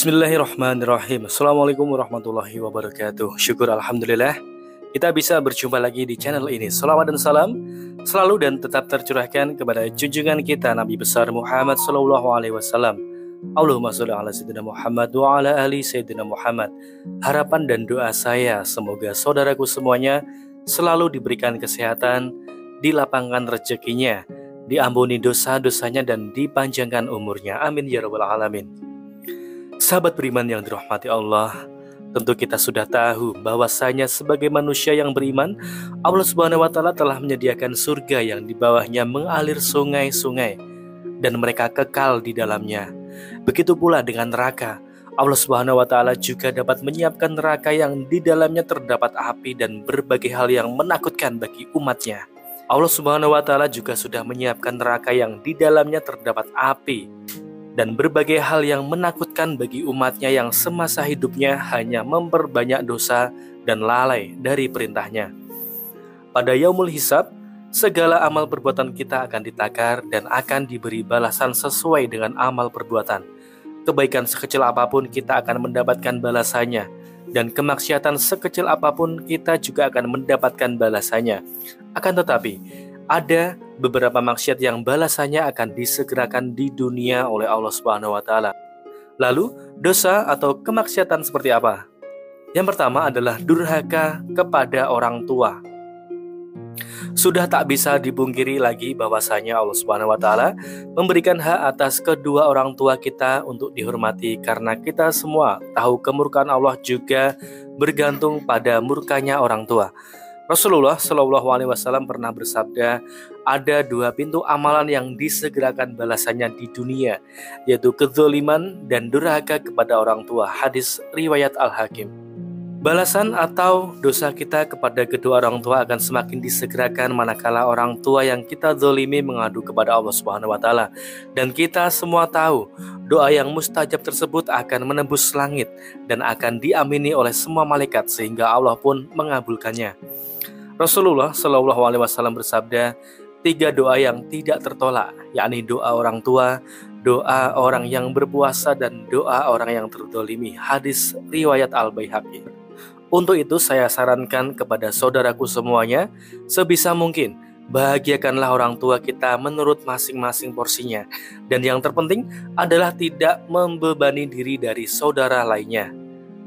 Bismillahirrahmanirrahim. Assalamualaikum warahmatullahi wabarakatuh. Syukur alhamdulillah kita bisa berjumpa lagi di channel ini. Salawat dan salam selalu dan tetap tercurahkan kepada junjungan kita Nabi besar Muhammad sallallahu alaihi wasallam. Allahumma sholli ala sayyidina Muhammad wa ala ali sayyidina Muhammad. Harapan dan doa saya semoga saudaraku semuanya selalu diberikan kesehatan, dilapangkan rezekinya, diampuni dosa-dosanya dan dipanjangkan umurnya. Amin ya rabbal alamin. Sahabat beriman yang dirahmati Allah, tentu kita sudah tahu bahwasanya sebagai manusia yang beriman, Allah Subhanahu wa taala telah menyediakan surga yang di bawahnya mengalir sungai-sungai dan mereka kekal di dalamnya. Begitu pula dengan neraka. Allah Subhanahu wa taala juga dapat menyiapkan neraka yang di dalamnya terdapat api dan berbagai hal yang menakutkan bagi umatnya. Allah Subhanahu wa taala juga sudah menyiapkan neraka yang di dalamnya terdapat api dan berbagai hal yang menakutkan bagi umatnya yang semasa hidupnya hanya memperbanyak dosa dan lalai dari perintahnya. Pada yaumul hisab, segala amal perbuatan kita akan ditakar dan akan diberi balasan sesuai dengan amal perbuatan. Kebaikan sekecil apapun kita akan mendapatkan balasannya, dan kemaksiatan sekecil apapun kita juga akan mendapatkan balasannya. Akan tetapi, ada beberapa maksiat yang balasannya akan disegerakan di dunia oleh Allah Subhanahu wa taala. Lalu, dosa atau kemaksiatan seperti apa? Yang pertama adalah durhaka kepada orang tua. Sudah tak bisa dipungkiri lagi bahwasanya Allah Subhanahu wa taala memberikan hak atas kedua orang tua kita untuk dihormati karena kita semua tahu kemurkaan Allah juga bergantung pada murkanya orang tua. Rasulullah Shallallahu Alaihi Wasallam pernah bersabda, ada dua pintu amalan yang disegerakan balasannya di dunia, yaitu kezaliman dan durhaka kepada orang tua. Hadis riwayat Al-Hakim. Balasan atau dosa kita kepada kedua orang tua akan semakin disegerakan manakala orang tua yang kita zalimi mengadu kepada Allah Subhanahu wa taala. Dan kita semua tahu, doa yang mustajab tersebut akan menembus langit dan akan diamini oleh semua malaikat sehingga Allah pun mengabulkannya. Rasulullah Shallallahu Alaihi Wasallam bersabda, 3 doa yang tidak tertolak, yakni doa orang tua, doa orang yang berpuasa, dan doa orang yang terzalimi. Hadis riwayat Al-Baihaqi. Untuk itu saya sarankan kepada saudaraku semuanya, sebisa mungkin bahagiakanlah orang tua kita menurut masing-masing porsinya. Dan yang terpenting adalah tidak membebani diri dari saudara lainnya.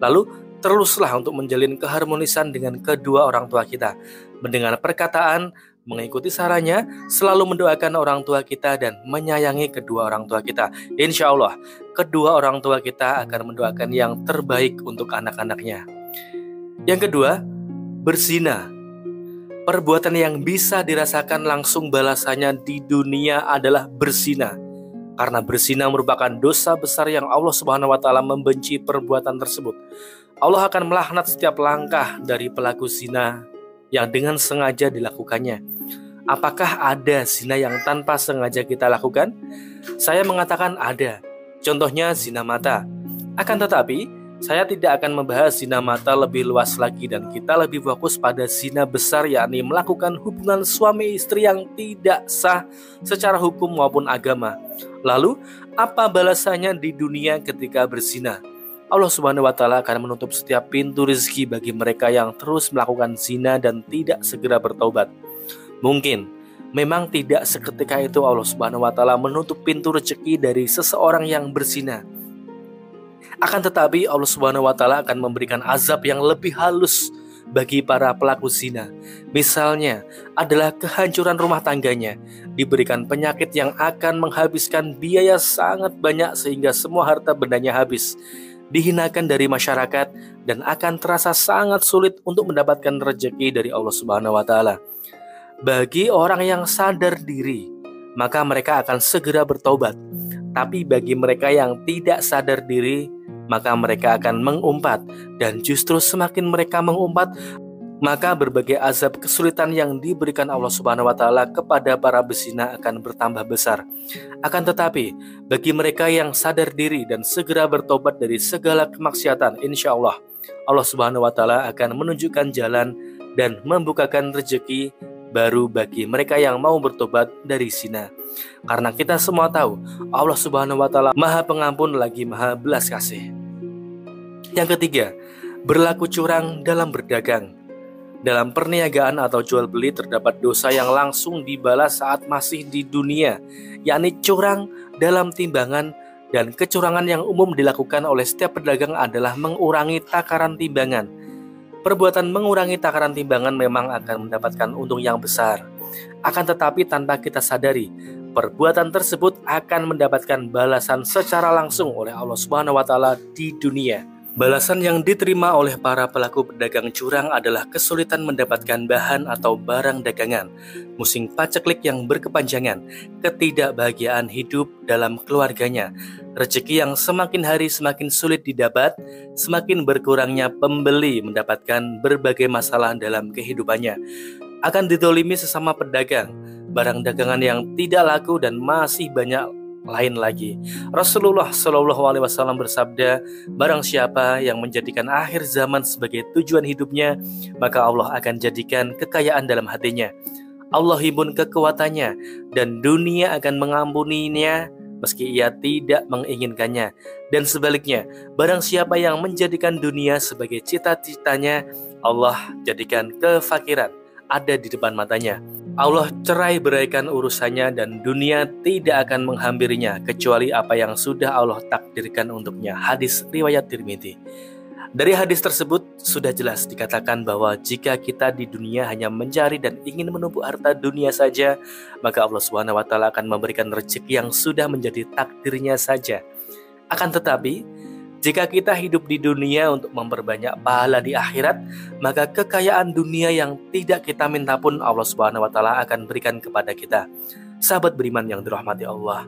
Lalu teruslah untuk menjalin keharmonisan dengan kedua orang tua kita, mendengar perkataan, mengikuti sarannya, selalu mendoakan orang tua kita dan menyayangi kedua orang tua kita. Insya Allah, kedua orang tua kita akan mendoakan yang terbaik untuk anak-anaknya. Yang kedua, berzina. Perbuatan yang bisa dirasakan langsung balasannya di dunia adalah berzina. Karena berzina merupakan dosa besar yang Allah Subhanahu wa taala membenci perbuatan tersebut. Allah akan melaknat setiap langkah dari pelaku zina yang dengan sengaja dilakukannya. Apakah ada zina yang tanpa sengaja kita lakukan? Saya mengatakan ada. Contohnya zina mata. Akan tetapi, saya tidak akan membahas zina mata lebih luas lagi dan kita lebih fokus pada zina besar, yakni melakukan hubungan suami istri yang tidak sah secara hukum maupun agama. Lalu, apa balasannya di dunia ketika berzina? Allah Subhanahu wa taala akan menutup setiap pintu rezeki bagi mereka yang terus melakukan zina dan tidak segera bertaubat. Mungkin memang tidak seketika itu Allah Subhanahu wa taala menutup pintu rezeki dari seseorang yang berzina. Akan tetapi Allah Subhanahu wa taala akan memberikan azab yang lebih halus bagi para pelaku zina. Misalnya adalah kehancuran rumah tangganya, diberikan penyakit yang akan menghabiskan biaya sangat banyak sehingga semua harta bendanya habis, dihinakan dari masyarakat, dan akan terasa sangat sulit untuk mendapatkan rezeki dari Allah Subhanahu wa taala. Bagi orang yang sadar diri, maka mereka akan segera bertobat. Tapi bagi mereka yang tidak sadar diri, maka mereka akan mengumpat, dan justru semakin mereka mengumpat, maka berbagai azab kesulitan yang diberikan Allah Subhanahu wa taala kepada para bezina akan bertambah besar. Akan tetapi, bagi mereka yang sadar diri dan segera bertobat dari segala kemaksiatan, insya Allah, Allah Subhanahu wa taala akan menunjukkan jalan dan membukakan rezeki baru bagi mereka yang mau bertobat dari zina. Karena kita semua tahu, Allah Subhanahu wa taala Maha Pengampun lagi Maha Belas Kasih. Yang ketiga, berlaku curang dalam berdagang. Dalam perniagaan atau jual beli terdapat dosa yang langsung dibalas saat masih di dunia, yakni curang dalam timbangan, dan kecurangan yang umum dilakukan oleh setiap pedagang adalah mengurangi takaran timbangan. Perbuatan mengurangi takaran timbangan memang akan mendapatkan untung yang besar. Akan tetapi tanpa kita sadari, perbuatan tersebut akan mendapatkan balasan secara langsung oleh Allah Subhanahu wa taala di dunia. Balasan yang diterima oleh para pelaku pedagang curang adalah kesulitan mendapatkan bahan atau barang dagangan, musim paceklik yang berkepanjangan, ketidakbahagiaan hidup dalam keluarganya, rezeki yang semakin hari semakin sulit didapat, semakin berkurangnya pembeli mendapatkan berbagai masalah dalam kehidupannya, akan ditolimi sesama pedagang, barang dagangan yang tidak laku, dan masih banyak lain lagi. Rasulullah Shallallahu Alaihi Wasallam bersabda, barang siapa yang menjadikan akhir zaman sebagai tujuan hidupnya, maka Allah akan jadikan kekayaan dalam hatinya. Allah himpun kekuatannya, dan dunia akan mengampuninya meski ia tidak menginginkannya. Dan sebaliknya, barang siapa yang menjadikan dunia sebagai cita-citanya, Allah jadikan kefakiran ada di depan matanya. Allah cerai beraikan urusannya, dan dunia tidak akan menghampirinya kecuali apa yang sudah Allah takdirkan untuknya. Hadis riwayat Tirmidzi. Dari hadis tersebut sudah jelas dikatakan bahwa jika kita di dunia hanya mencari dan ingin menumpuk harta dunia saja, maka Allah Subhanahu wa taala akan memberikan rezeki yang sudah menjadi takdirnya saja. Akan tetapi, jika kita hidup di dunia untuk memperbanyak pahala di akhirat, maka kekayaan dunia yang tidak kita minta pun Allah Subhanahu wa taala akan berikan kepada kita. Sahabat beriman yang dirahmati Allah.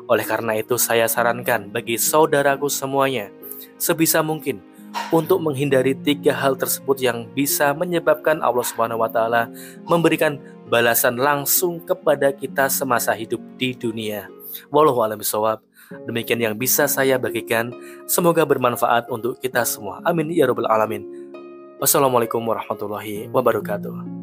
Oleh karena itu saya sarankan bagi saudaraku semuanya, sebisa mungkin untuk menghindari 3 hal tersebut yang bisa menyebabkan Allah Subhanahu wa taala memberikan balasan langsung kepada kita semasa hidup di dunia. Wallahu a'lam bishawab. Demikian yang bisa saya bagikan. Semoga bermanfaat untuk kita semua. Amin ya rabbal alamin. Wassalamualaikum warahmatullahi wabarakatuh.